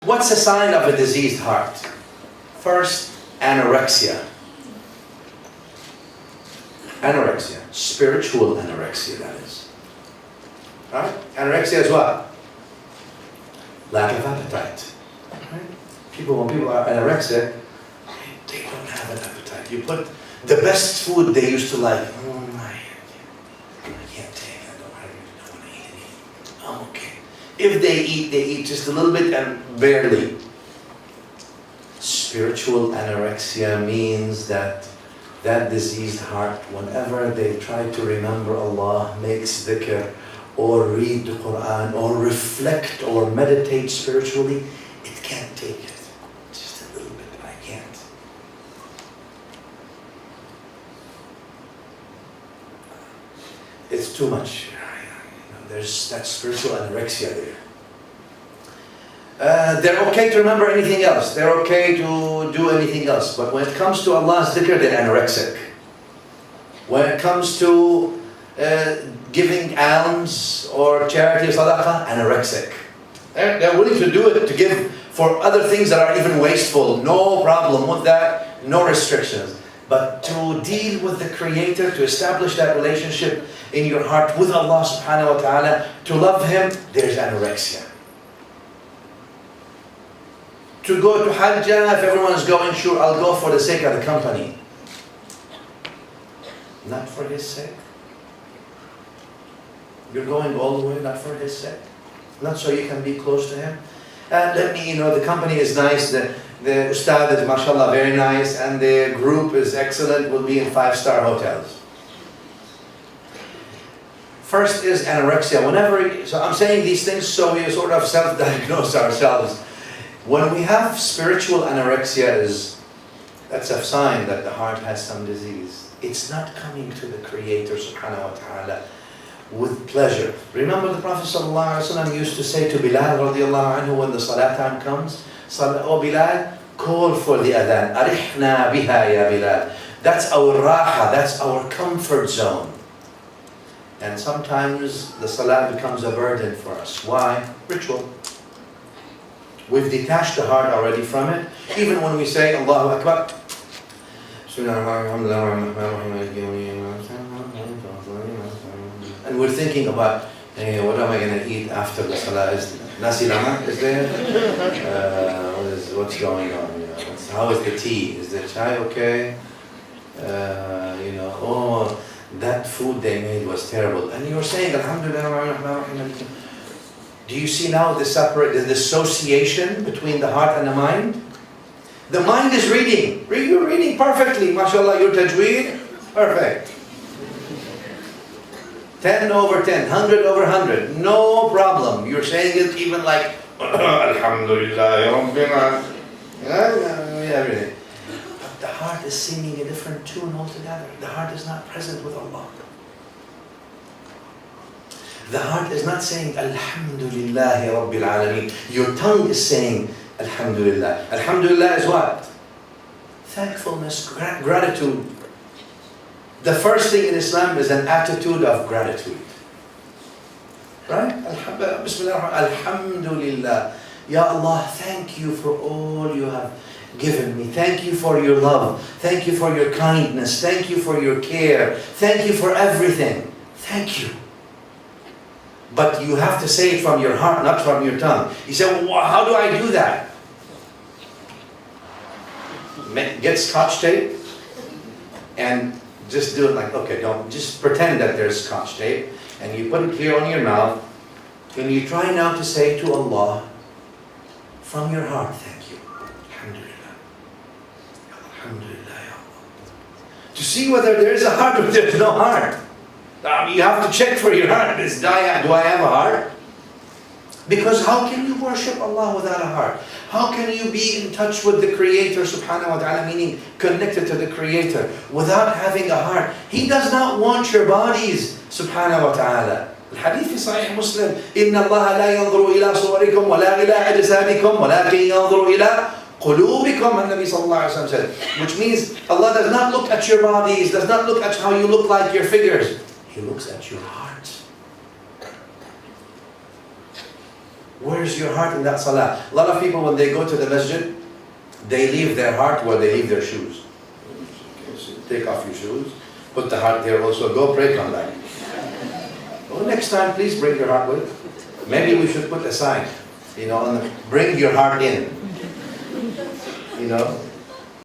What's a sign of a diseased heart? First, anorexia. Anorexia. Spiritual anorexia, that is. Right? Anorexia is what? Lack of appetite. Right? When people are anorexic, they don't have an appetite. You put the best food they used to like. Oh my, I can't take it. I don't want to eat anything. I'm okay. If they eat just a little bit and barely. Spiritual anorexia means that diseased heart, whenever they try to remember Allah, makes dhikr, or read the Quran, or reflect, or meditate spiritually, it can't take it. Just a little bit, I can't. It's too much. There's that spiritual anorexia there. They're okay to remember anything else. They're okay to do anything else. But when it comes to Allah's dhikr, they're anorexic. When it comes to giving alms or charity or sadaqah, anorexic. They're willing to do it, to give for other things that are even wasteful. No problem with that, no restrictions. But to deal with the Creator, to establish that relationship in your heart with Allah subhanahu wa ta'ala, to love Him, there's anorexia. To go to Hajjah, if everyone is going, sure, I'll go for the sake of the company. Not for His sake. You're going all the way, not for His sake. Not so you can be close to Him. And let me, the company is nice, the ustad is mashallah very nice, and the group is excellent, we'll be in 5-star hotels. First is anorexia. So I'm saying these things so we sort of self-diagnose ourselves. When we have spiritual anorexia, that's a sign that the heart has some disease. It's not coming to the Creator subhanahu wa ta'ala with pleasure. Remember the Prophet ﷺ used to say to Bilal radiallahu anhu when the salat time comes, "Oh Bilal, call for the adhan. Arihna biha ya Bilal." That's our raha, that's our comfort zone. And sometimes the salat becomes a burden for us. Why? Ritual. We've detached the heart already from it. Even when we say Allahu Akbar, and we're thinking about, hey, what am I going to eat after the salah? Is nasi lemak is there? What's going on? How is the tea? Is the chai okay? Oh, that food they made was terrible. And you're saying, Alhamdulillah. Do you see now the dissociation between the heart and the mind? The mind is reading. You're reading perfectly. MashaAllah, your tajweed, perfect. 10 over 10, 100 over 100, no problem. You're saying it even like, Alhamdulillah, everything. But the heart is singing a different tune altogether. The heart is not present with Allah. The heart is not saying, Alhamdulillahi Rabbil Alameen. Your tongue is saying, Alhamdulillah. Alhamdulillah is what? Thankfulness, gratitude. The first thing in Islam is an attitude of gratitude. Right? Bismillah, Alhamdulillah. Ya Allah, thank you for all you have given me. Thank you for your love. Thank you for your kindness. Thank you for your care. Thank you for everything. Thank you. But you have to say it from your heart, not from your tongue. You say, well, how do I do that? Get Scotch tape and just do it like, okay, don't, just pretend that there's Scotch tape and you put it here on your mouth and you try now to say to Allah from your heart, thank you. Alhamdulillah. Alhamdulillah, Ya Allah. To see whether there is a heart or there's no heart. You have to check for your heart. Do I have a heart? Because how can you worship Allah without a heart? How can you be in touch with the Creator subhanahu wa ta'ala, meaning connected to the Creator, without having a heart? He does not want your bodies subhanahu wa ta'ala. الحديث في صحيح مسلم إن الله لا ينظر إلى صوركم ولا إلى أجسامكم ولكن ينظر إلى قلوبكم, النبي صلى الله عليه وسلم said, which means Allah does not look at your bodies, does not look at how you look like, your figures. He looks at your heart. Where's your heart in that salah? A lot of people, when they go to the masjid, they leave their heart where they leave their shoes. So take off your shoes, put the heart there also, go pray, come back. Well, next time, please bring your heart with. Maybe we should put a sign, bring your heart in.